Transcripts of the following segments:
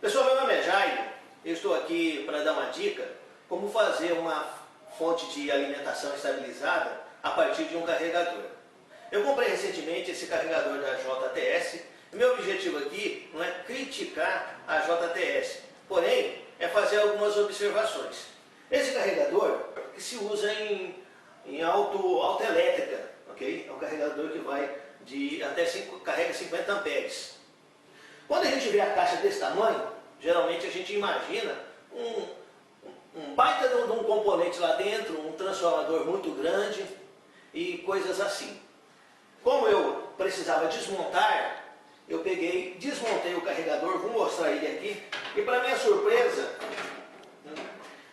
Pessoal, meu nome é Jairo, eu estou aqui para dar uma dica como fazer uma fonte de alimentação estabilizada a partir de um carregador. Eu comprei recentemente esse carregador da JTS e meu objetivo aqui não é criticar a JTS, porém é fazer algumas observações. Esse carregador que se usa em alta elétrica, ok? É um carregador que vai carrega 50 amperes. Quando a gente vê a caixa desse tamanho, geralmente a gente imagina um baita de um componente lá dentro, um transformador muito grande e coisas assim. Como eu precisava desmontar, eu desmontei o carregador, vou mostrar ele aqui, e para minha surpresa,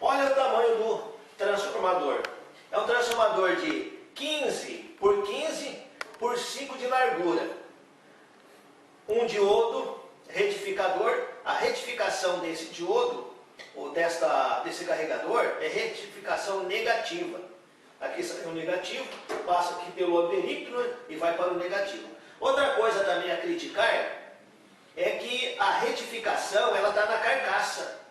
olha o tamanho do transformador. É um transformador de 15 por 15 por 5 de largura. Um diodo retificador. A retificação desse diodo, ou desse carregador, é retificação negativa. Aqui sai o negativo, passa aqui pelo amperímetro e vai para o negativo. Outra coisa também a criticar é que a retificação ela está na carcaça.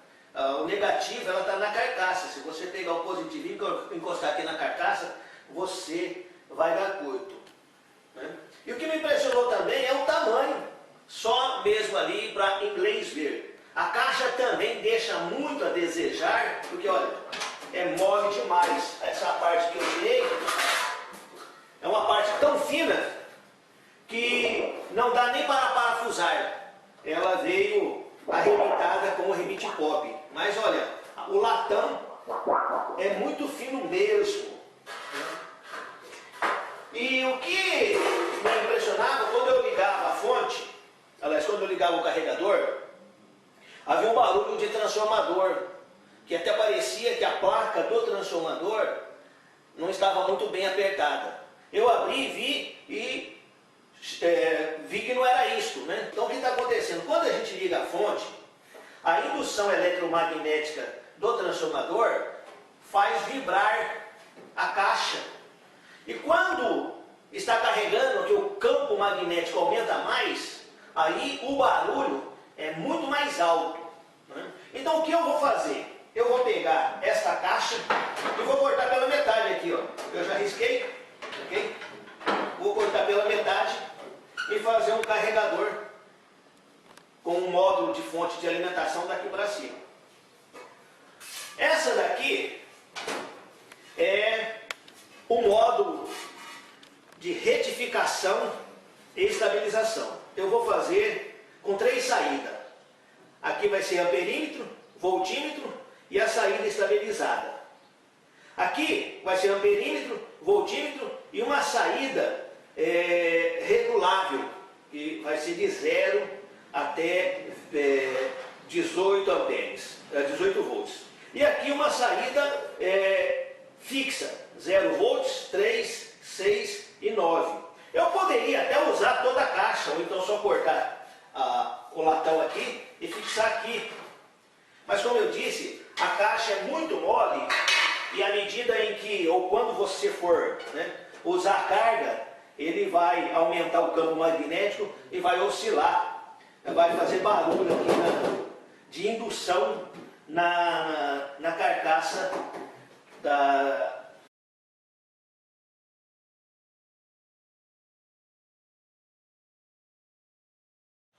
O negativo ela está na carcaça. Se você pegar o positivo e encostar aqui na carcaça, você vai dar curto, né? E o que me impressionou também é o tamanho. Só mesmo ali para inglês ver. A caixa também deixa muito a desejar, porque olha, é mole demais. Essa parte que eu tirei é uma parte tão fina que não dá nem para parafusar. Ela veio arrebentada como rebite pop. Mas olha, o latão é muito fino mesmo. E o que me impressionava quando eu ligava a fonte, aliás, quando eu ligava o carregador, havia um barulho de transformador, que até parecia que a placa do transformador não estava muito bem apertada. Eu abri, vi que não era isso, né? Então o que está acontecendo? Quando a gente liga a fonte, a indução eletromagnética do transformador faz vibrar a caixa. E quando está carregando, que o campo magnético aumenta mais, aí o barulho é muito mais alto, né? Então o que eu vou fazer? Eu vou pegar esta caixa e vou cortar pela metade aqui, ó. Eu já risquei, ok? Vou cortar pela metade e fazer um carregador com um módulo de fonte de alimentação daqui para cima. Essa daqui é o módulo de retificação e estabilização. Eu vou fazer com 3 saídas. Aqui vai ser amperímetro, voltímetro e a saída estabilizada. Aqui vai ser amperímetro, voltímetro e uma saída regulável, que vai ser de 0 até 18 amperes, 18 volts. E aqui uma saída fixa, 0 volts, 3, 6 e 9. Eu poderia até usar toda a caixa, ou então só cortar o latão aqui e fixar aqui. Mas como eu disse, a caixa é muito mole e à medida em que, ou quando você for, né, usar a carga, ele vai aumentar o campo magnético e vai oscilar, vai fazer barulho aqui de indução na carcaça da...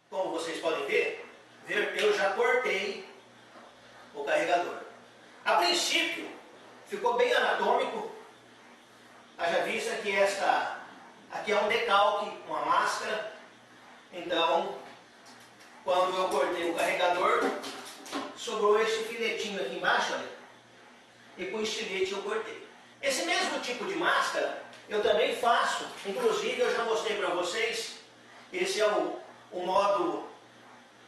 Como vocês podem ver, eu já cortei o carregador. A princípio, ficou bem anatômico. Haja vista que aqui é um decalque, uma máscara. Então, quando eu cortei o carregador, sobrou esse filetinho aqui embaixo, olha, e com o estilete eu cortei. Esse mesmo tipo de máscara eu também faço. Inclusive, eu já mostrei para vocês. Esse é o módulo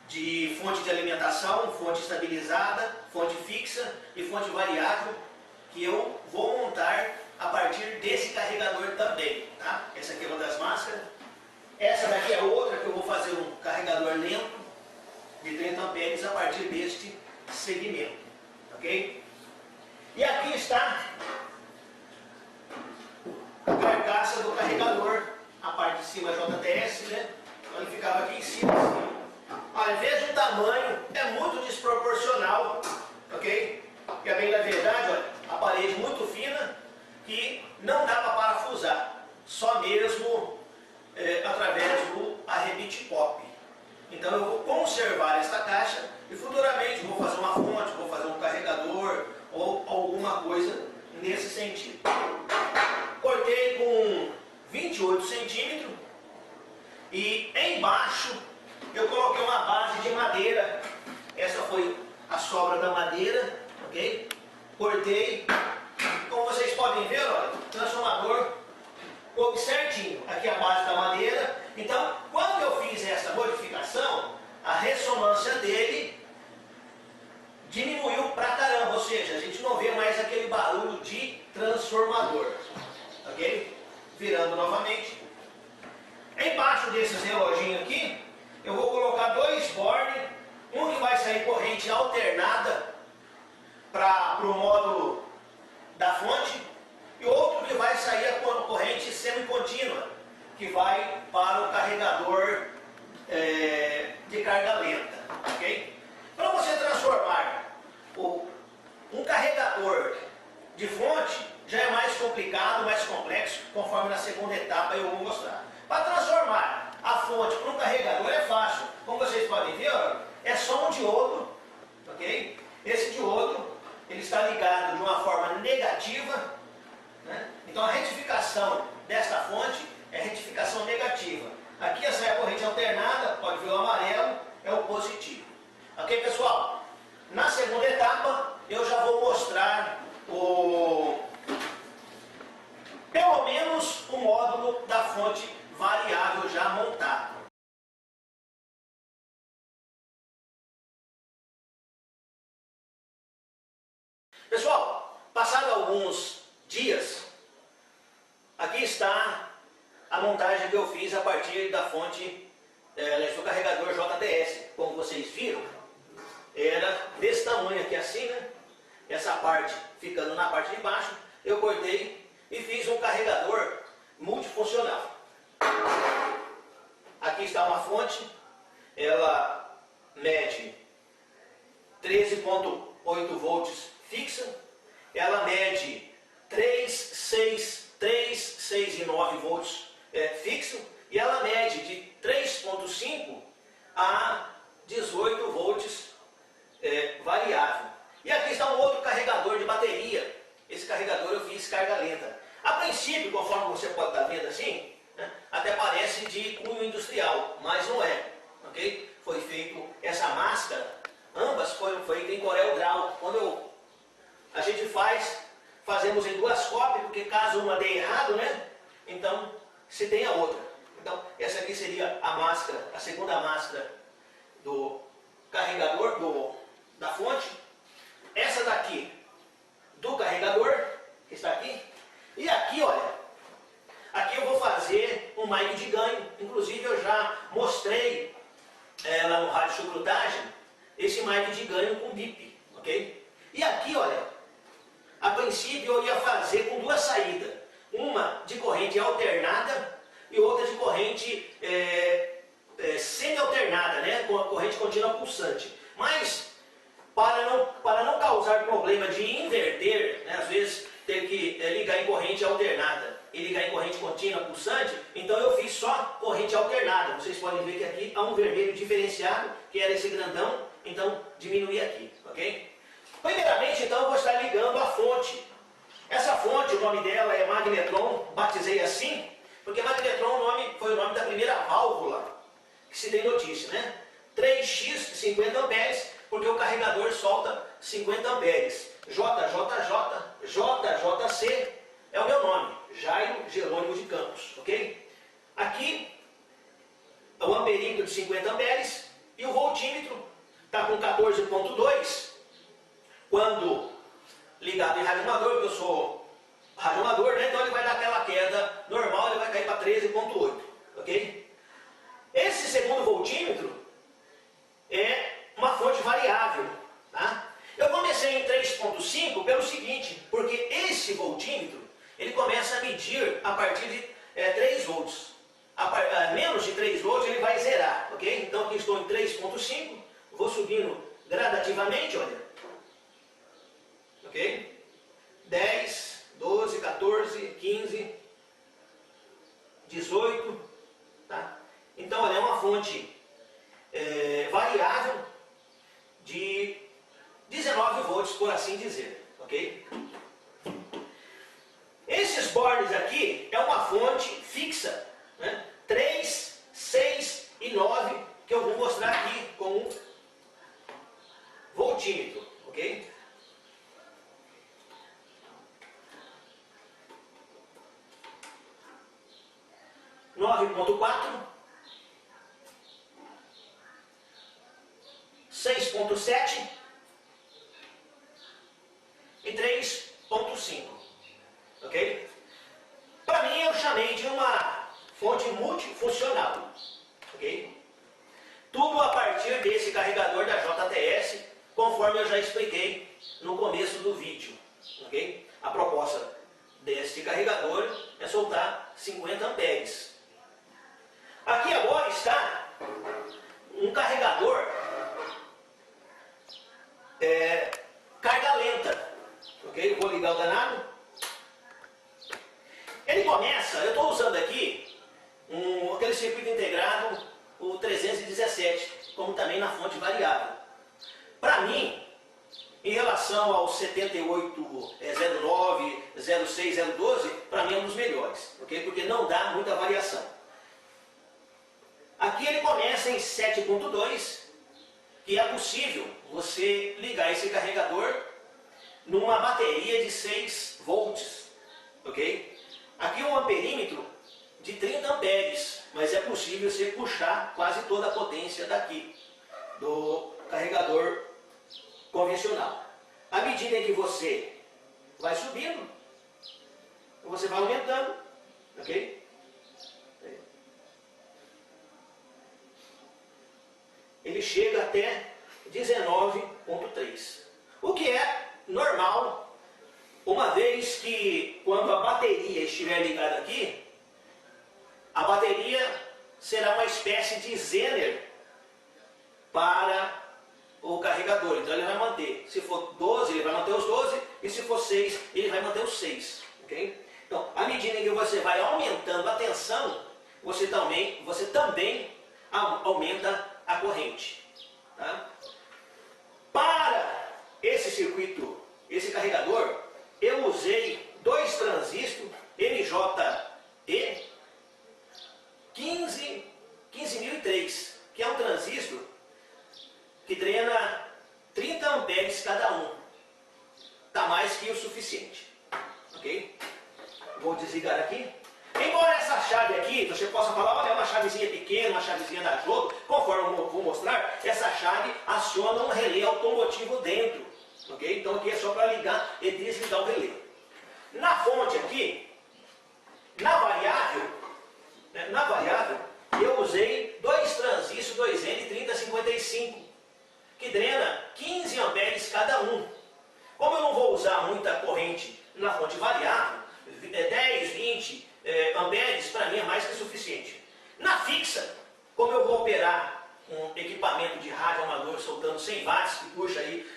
de fonte de alimentação, fonte estabilizada, fonte fixa e fonte variável, que eu vou montar a partir desse carregador também, tá? Essa aqui é uma das máscaras. Essa daqui é outra que eu vou fazer um carregador lento de 30 amperes a partir deste segmento, ok? E aqui está a carcaça do carregador, a parte de cima JTS, né? Então ele ficava aqui em cima, assim. Olha, veja o tamanho, é muito muito desproporcional, ok? E a bem da verdade, olha, a parede muito fina que não dá para parafusar, só mesmo através do arrebite pop. Então eu vou conservar esta caixa e futuramente vou fazer uma fonte, vou fazer um carregador ou alguma coisa nesse sentido. Cortei com 28 centímetros e embaixo eu coloquei uma base de madeira. Essa foi a sobra da madeira, ok? Cortei. Como vocês podem ver, olha, o transformador coube certinho. Aqui a base da madeira. Então, quando eu fiz essa modificação, a ressonância dele diminuiu pra caramba. Ou seja, a gente não vê mais aquele barulho de transformador. Ok? Virando novamente. Embaixo desses reloginhos aqui, eu vou colocar dois bornes. Um que vai sair corrente alternada para o módulo da fonte e outro que vai sair a corrente semi-contínua, que vai para o carregador de carga lenta. Okay? Para você transformar um carregador de fonte, já é mais complicado, mais complexo, conforme na segunda etapa eu vou mostrar. Para transformar a fonte para um carregador é fácil. Como vocês podem ver, ó, é só um diodo, ok? Esse diodo ele está ligado de uma forma negativa, né? Então a retificação desta fonte é retificação negativa. Aqui essa é a corrente alternada, pode ver o amarelo, é o positivo. Ok, pessoal? Na segunda etapa eu já vou mostrar pelo menos o módulo da fonte variável já montado. Pessoal, passado alguns dias, aqui está a montagem que eu fiz a partir da fonte do carregador JDS. Como vocês viram, era desse tamanho aqui assim, né? Essa parte ficando na parte de baixo, eu cortei e fiz um carregador multifuncional. Aqui está uma fonte, ela mede 13,8 volts fixa, ela mede 3, 6 e 9 volts fixo, e ela mede de 3,5 a 18 volts variável. E aqui está um outro carregador de bateria. Esse carregador eu fiz carga lenta. A princípio, conforme você pode estar vendo assim, né, até parece de cunho industrial, mas não é. Okay? Foi feito essa máscara, ambas foram feitas em Corel Draw. Quando a gente fazemos em duas cópias, porque caso uma dê errado, né? Então se tem a outra. Então essa aqui seria a máscara, a segunda máscara do carregador da fonte. Essa daqui do carregador, que está aqui. E aqui, olha, aqui eu vou fazer um mic de ganho. Inclusive eu já mostrei lá no rádio chucrutagem esse mic de ganho com bip, ok? E aqui, olha, a princípio eu ia fazer com duas saídas. Uma de corrente alternada e outra de corrente semi-alternada, né? Com a corrente contínua pulsante. Mas para não causar problema de inverter, né, às vezes ter que ligar em corrente alternada e ligar em corrente contínua pulsante, então eu fiz só corrente alternada. Vocês podem ver que aqui há um vermelho diferenciado, que era esse grandão, então diminui aqui, ok? Primeiramente, então, eu vou estar ligando a fonte. Essa fonte, o nome dela é magnetron, batizei assim, porque magnetron foi o nome da primeira válvula que se tem notícia, né? 3x 50 amperes, porque o carregador solta 50 amperes. JJC é o meu nome, Jairo Jerônimo de Campos, ok? Aqui é o amperímetro de 50 amperes e o voltímetro está com 14,2. Quando ligado em radioamador, porque eu sou radioamador, né? Então ele vai dar aquela queda normal, ele vai cair para 13,8, ok? Esse segundo voltímetro é uma fonte variável, tá? Eu comecei em 3,5 pelo seguinte, porque esse voltímetro ele começa a medir a partir de 3 volts. A menos de 3 volts ele vai zerar, ok? Então aqui estou em 3,5, vou subindo gradativamente, olha. Ok? 10, 12, 14, 15, 18, tá? Então, olha, é uma fonte variável de 19 volts, por assim dizer, ok? Esses bornes aqui é uma fonte fixa, né? 3, 6 e 9, que eu vou mostrar aqui com um voltímetro, ok? Nove ponto 4, 6.7 e 3.5, ok? Para mim eu chamei de uma fonte multifuncional, ok? Tudo a partir desse carregador da JTS, conforme eu já expliquei no começo do vídeo, ok? A proposta deste carregador é soltar 50 amperes. Aqui agora está um carregador carga lenta, ok? Vou ligar o danado. Ele começa, eu estou usando aqui aquele circuito integrado, o 317, como também na fonte variável. Para mim, em relação ao 7809, 06, 012, para mim é um dos melhores, ok? Porque não dá muita variação. Aqui ele começa em 7.2, que é possível você ligar esse carregador numa bateria de 6 volts, ok? Aqui um amperímetro de 30 amperes, mas é possível você puxar quase toda a potência daqui, do carregador convencional. À medida em que você vai subindo, você vai aumentando, ok? Ele chega até 19.3, o que é normal, uma vez que quando a bateria estiver ligada aqui, a bateria será uma espécie de zener para o carregador. Então ele vai manter, se for 12 ele vai manter os 12, e se for 6 ele vai manter os 6, ok? Então, à medida em que você vai aumentando a tensão, você também aumenta a corrente, tá? Para esse circuito, esse carregador, eu usei 2 transistores MJE 15003, que é um transistor que drena 30 amperes cada um. Está mais que o suficiente, ok? Vou desligar aqui. Embora essa chave aqui, você possa falar, olha, é uma chavezinha pequena, uma chavezinha da jogo, conforme eu vou mostrar, essa chave aciona um relé automotivo dentro, ok? Então aqui é só para ligar e desligar o relé. Na fonte aqui, na variável, eu usei 2 transistores 2N3055, que drena 15 amperes cada um. Como eu não vou usar muita corrente na fonte variável, 10, 20 amperes, para mim é mais que suficiente. Na fixa, como eu vou operar um equipamento de rádio amador soltando 100 watts, que puxa aí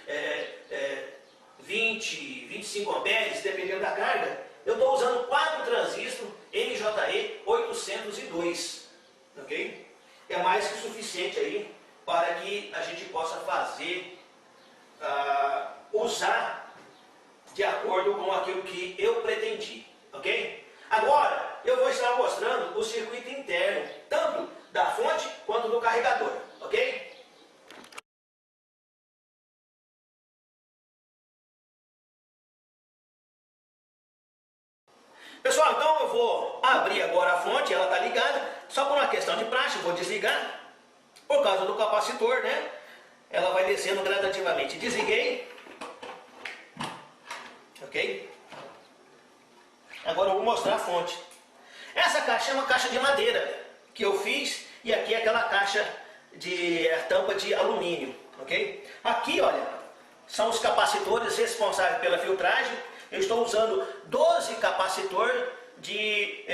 20, 25 amperes, dependendo da carga, eu estou usando 4 transistores MJE 802, ok? É mais que suficiente aí para que a gente possa fazer, usar de acordo com aquilo que eu pretendi, ok? Agora, eu vou estar mostrando o circuito interno, tanto da fonte quanto do carregador, ok? Pessoal, então eu vou abrir agora a fonte, ela está ligada, só por uma questão de praxe, eu vou desligar, por causa do capacitor, né? Ela vai descendo gradativamente. Desliguei, ok? Agora eu vou mostrar a fonte. Essa caixa é uma caixa de madeira que eu fiz, e aqui é aquela caixa de tampa de alumínio, ok? Aqui, olha, são os capacitores responsáveis pela filtragem. Eu estou usando 12 capacitores de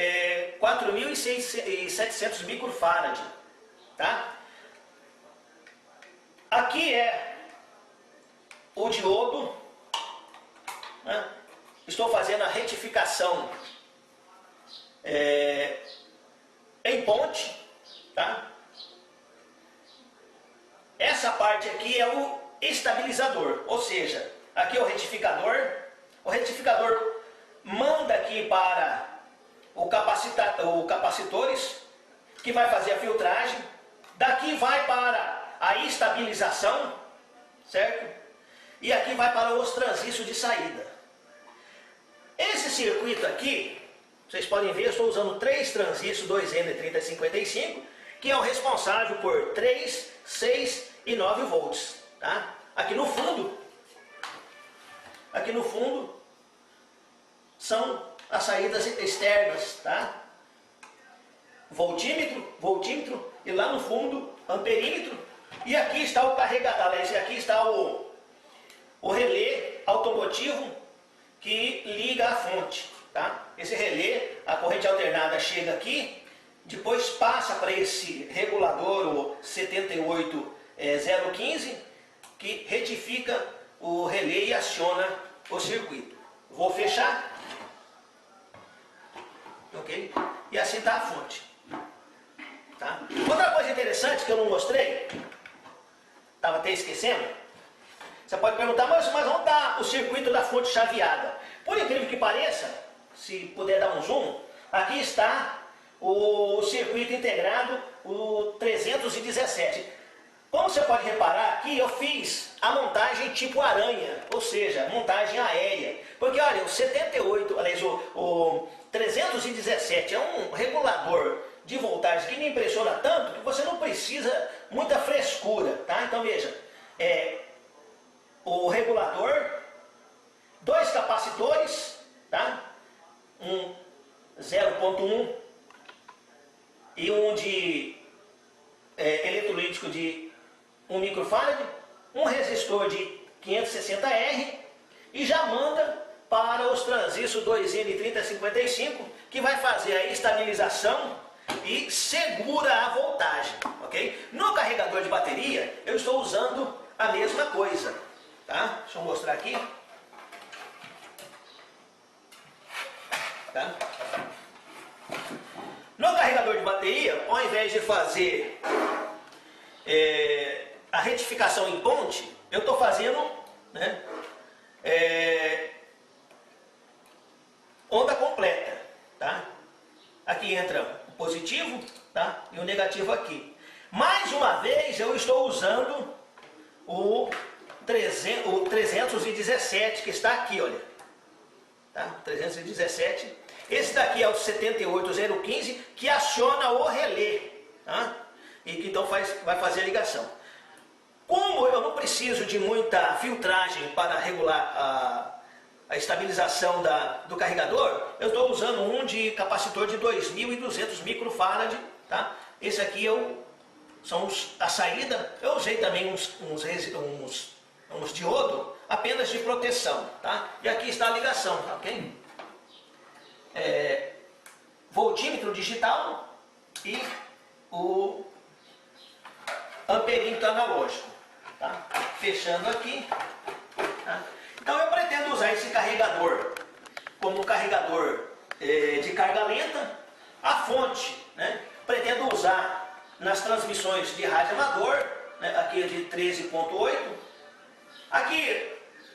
4.700 microfarad, tá? Aqui é o diodo, né? Estou fazendo a retificação em ponte, tá? Essa parte aqui é o estabilizador, ou seja, aqui é o retificador manda aqui para o capacitores, que vai fazer a filtragem, daqui vai para a estabilização, certo? E aqui vai para os transistores de saída. Esse circuito aqui, vocês podem ver, eu estou usando 3 transistores 2N3055, que é o responsável por 3, 6 e 9 volts, tá? Aqui no fundo são as saídas externas, tá? Voltímetro e lá no fundo amperímetro, e aqui está o carregador, aliás, aqui está o relé automotivo que liga a fonte, tá? Esse relé, a corrente alternada chega aqui, depois passa para esse regulador, o 78015, que retifica o relé e aciona o circuito. Vou fechar, ok? E assim está a fonte, tá? Outra coisa interessante que eu não mostrei, estava até esquecendo. Você pode perguntar, mas onde está o circuito da fonte chaveada? Por incrível que pareça, se puder dar um zoom, aqui está o circuito integrado, o 317. Como você pode reparar, aqui eu fiz a montagem tipo aranha, ou seja, montagem aérea. Porque olha, o 78, aliás, o 317 é um regulador de voltagem que me impressiona tanto que você não precisa muita frescura, tá? Então veja, o regulador, 2 capacitores, tá? Um 0.1 e um de eletrolítico de 1 microfarad, um resistor de 560R e já manda para os transistores 2N3055, que vai fazer a estabilização e segura a voltagem, ok? No carregador de bateria eu estou usando a mesma coisa, tá? Deixa eu mostrar aqui, tá? No carregador de bateria, ao invés de fazer a retificação em ponte, eu estou fazendo, né, onda completa, tá? Aqui entra o positivo, tá? E o negativo aqui. Mais uma vez eu estou usando o 317 que está aqui, olha, tá? 317. Esse daqui é o 78015 que aciona o relé, tá? E que então vai fazer a ligação. Como eu não preciso de muita filtragem para regular a estabilização do carregador, eu estou usando um de capacitor de 2.200 microfarad, tá? Esse aqui são a saída. Eu usei também uns diodo apenas de proteção, tá? E aqui está a ligação, tá, ok? Voltímetro digital e o amperímetro analógico, tá? Fechando aqui, tá? Então eu pretendo usar esse carregador como um carregador de carga lenta. A fonte, né, pretendo usar nas transmissões de rádio amador, né, aqui é de 13.8. Aqui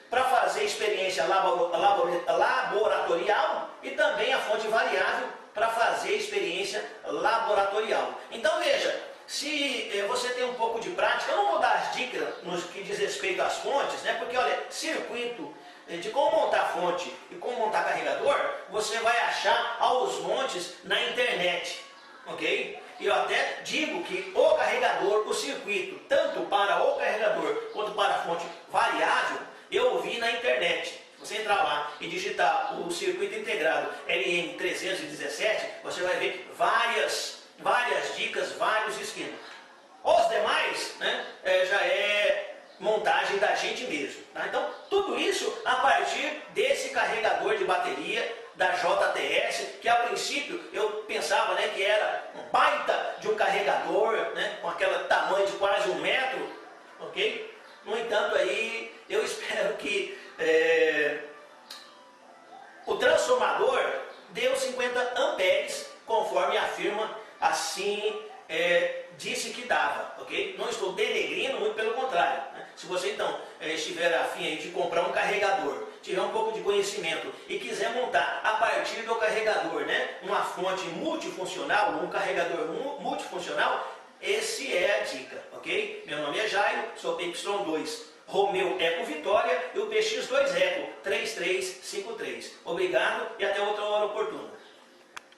para fazer experiência laboratorial e também a fonte variável para fazer experiência laboratorial. Então veja, se você tem um pouco de prática, eu não vou dar as dicas no que diz respeito às fontes, né? Porque olha, circuito de como montar fonte e como montar carregador, você vai achar aos montes na internet, ok? E eu até digo que o carregador, o circuito, tanto para o carregador quanto para a fonte variável, eu vi na internet. Se você entrar lá e digitar o circuito integrado LM317, você vai ver várias dicas, vários esquemas. Os demais, né, já é montagem da gente mesmo, tá? Então, tudo isso a partir desse carregador de bateria da JTS, que a princípio eu pensava, né, que era um baita de um carregador, né, com aquele tamanho de quase 1 metro, ok? No entanto, aí eu espero que o transformador deu 50 amperes, conforme afirma, assim disse que dava, ok? Não estou denegrindo, muito pelo contrário, né? Se você então estiver afim aí de comprar um carregador, tiver um pouco de conhecimento e quiser montar a partir do carregador, né, uma fonte multifuncional, um carregador multifuncional, esse é a dica, ok? Meu nome é Jairo, sou PY2 Romeu Eco Vitória e o PX2 Eco 3353. Obrigado e até outra hora oportuna.